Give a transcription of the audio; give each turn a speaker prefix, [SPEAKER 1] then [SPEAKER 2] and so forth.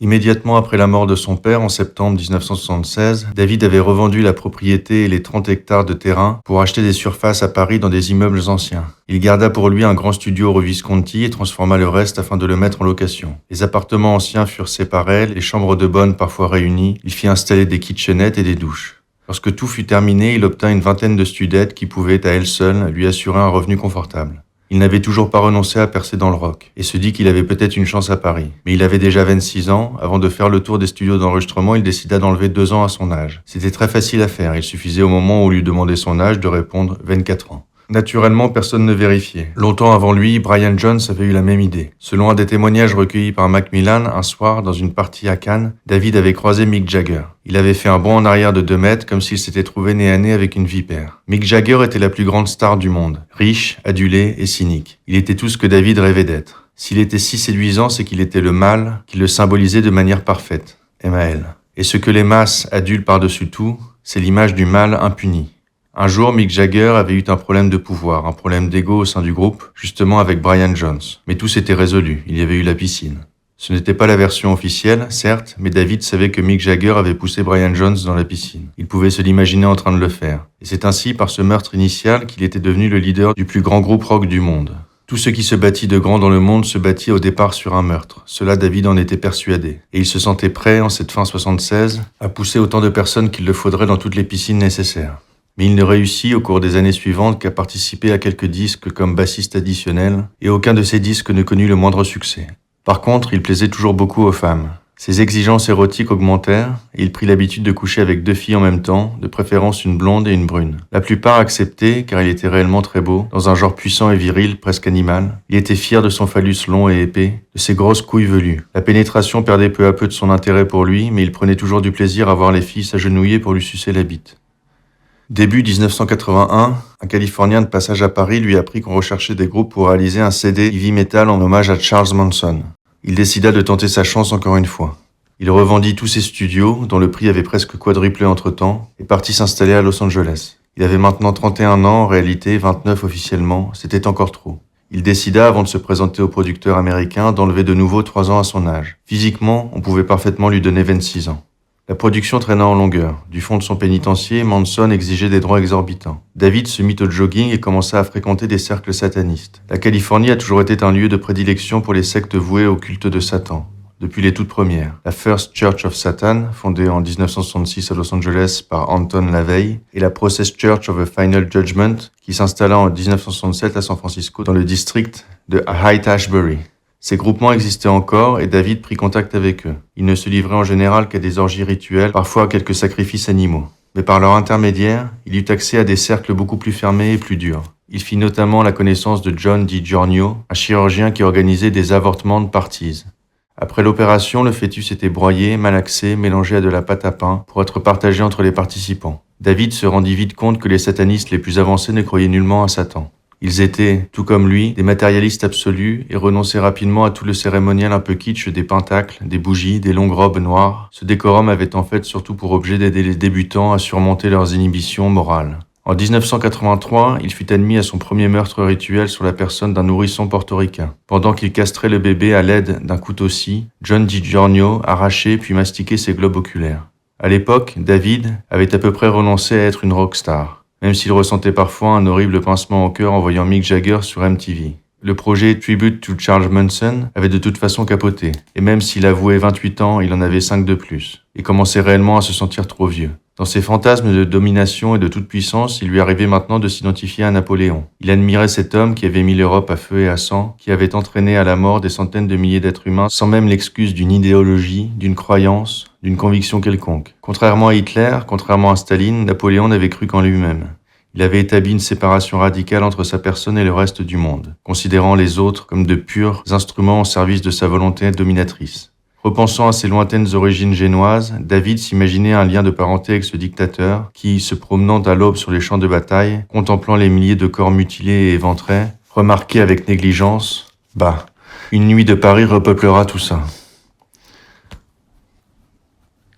[SPEAKER 1] Immédiatement après la mort de son père en septembre 1976, David avait revendu la propriété et les 30 hectares de terrain pour acheter des surfaces à Paris dans des immeubles anciens. Il garda pour lui un grand studio rue Visconti et transforma le reste afin de le mettre en location. Les appartements anciens furent séparés, les chambres de bonne parfois réunies, il fit installer des kitchenettes et des douches. Lorsque tout fut terminé, il obtint une vingtaine de studettes qui pouvaient, à elles seules, lui assurer un revenu confortable. Il n'avait toujours pas renoncé à percer dans le rock, et se dit qu'il avait peut-être une chance à Paris. Mais il avait déjà 26 ans, avant de faire le tour des studios d'enregistrement, il décida d'enlever 2 ans à son âge. C'était très facile à faire, il suffisait au moment où on lui demandait son âge de répondre 24 ans. Naturellement, personne ne vérifiait. Longtemps avant lui, Brian Jones avait eu la même idée. Selon un des témoignages recueillis par Macmillan, un soir, dans une partie à Cannes, David avait croisé Mick Jagger. Il avait fait un bond en arrière de 2 mètres, comme s'il s'était trouvé nez à nez avec une vipère. Mick Jagger était la plus grande star du monde, riche, adulé et cynique. Il était tout ce que David rêvait d'être. S'il était si séduisant, c'est qu'il était le mal, qui le symbolisait de manière parfaite. M.A.L. Et ce que les masses adulent par-dessus tout, c'est l'image du mal impuni. Un jour, Mick Jagger avait eu un problème de pouvoir, un problème d'ego au sein du groupe, justement avec Brian Jones. Mais tout s'était résolu, il y avait eu la piscine. Ce n'était pas la version officielle, certes, mais David savait que Mick Jagger avait poussé Brian Jones dans la piscine. Il pouvait se l'imaginer en train de le faire. Et c'est ainsi, par ce meurtre initial, qu'il était devenu le leader du plus grand groupe rock du monde. Tout ce qui se bâtit de grand dans le monde se bâtit au départ sur un meurtre. Cela, David en était persuadé. Et il se sentait prêt, en cette fin 76, à pousser autant de personnes qu'il le faudrait dans toutes les piscines nécessaires. Mais il ne réussit au cours des années suivantes qu'à participer à quelques disques comme bassiste additionnel, et aucun de ces disques ne connut le moindre succès. Par contre, il plaisait toujours beaucoup aux femmes. Ses exigences érotiques augmentèrent, et il prit l'habitude de coucher avec 2 filles en même temps, de préférence une blonde et une brune. La plupart acceptaient, car il était réellement très beau, dans un genre puissant et viril, presque animal. Il était fier de son phallus long et épais, de ses grosses couilles velues. La pénétration perdait peu à peu de son intérêt pour lui, mais il prenait toujours du plaisir à voir les filles s'agenouiller pour lui sucer la bite. Début 1981, un Californien de passage à Paris lui apprit qu'on recherchait des groupes pour réaliser un CD heavy metal en hommage à Charles Manson. Il décida de tenter sa chance encore une fois. Il revendit tous ses studios, dont le prix avait presque quadruplé entre-temps, et partit s'installer à Los Angeles. Il avait maintenant 31 ans, en réalité 29 officiellement, c'était encore trop. Il décida, avant de se présenter au producteur américain, d'enlever de nouveau 3 ans à son âge. Physiquement, on pouvait parfaitement lui donner 26 ans. La production traîna en longueur. Du fond de son pénitencier, Manson exigeait des droits exorbitants. David se mit au jogging et commença à fréquenter des cercles satanistes. La Californie a toujours été un lieu de prédilection pour les sectes vouées au culte de Satan. Depuis les toutes premières. La First Church of Satan, fondée en 1966 à Los Angeles par Anton LaVey, et la Process Church of a Final Judgment, qui s'installa en 1967 à San Francisco dans le district de Haight-Ashbury. Ces groupements existaient encore et David prit contact avec eux. Ils ne se livraient en général qu'à des orgies rituelles, parfois à quelques sacrifices animaux. Mais par leur intermédiaire, il eut accès à des cercles beaucoup plus fermés et plus durs. Il fit notamment la connaissance de John DiGiorno, un chirurgien qui organisait des avortements de parties. Après l'opération, le fœtus était broyé, malaxé, mélangé à de la pâte à pain pour être partagé entre les participants. David se rendit vite compte que les satanistes les plus avancés ne croyaient nullement à Satan. Ils étaient, tout comme lui, des matérialistes absolus et renonçaient rapidement à tout le cérémonial un peu kitsch des pentacles, des bougies, des longues robes noires. Ce décorum avait en fait surtout pour objet d'aider les débutants à surmonter leurs inhibitions morales. En 1983, il fut admis à son premier meurtre rituel sur la personne d'un nourrisson portoricain. Pendant qu'il castrait le bébé à l'aide d'un couteau-scie, John DiGiorno arrachait puis mastiquait ses globes oculaires. À l'époque, David avait à peu près renoncé à être une rockstar, même s'il ressentait parfois un horrible pincement au cœur en voyant Mick Jagger sur MTV. Le projet Tribute to Charles Manson avait de toute façon capoté, et même s'il avouait 28 ans, il en avait 5 de plus, et commençait réellement à se sentir trop vieux. Dans ses fantasmes de domination et de toute puissance, il lui arrivait maintenant de s'identifier à Napoléon. Il admirait cet homme qui avait mis l'Europe à feu et à sang, qui avait entraîné à la mort des centaines de milliers d'êtres humains sans même l'excuse d'une idéologie, d'une croyance, d'une conviction quelconque. Contrairement à Hitler, contrairement à Staline, Napoléon n'avait cru qu'en lui-même. Il avait établi une séparation radicale entre sa personne et le reste du monde, considérant les autres comme de purs instruments au service de sa volonté dominatrice. Repensant à ses lointaines origines génoises, David s'imaginait un lien de parenté avec ce dictateur qui, se promenant à l'aube sur les champs de bataille, contemplant les milliers de corps mutilés et éventrés, remarquait avec négligence « Bah, une nuit de Paris repeuplera tout ça ».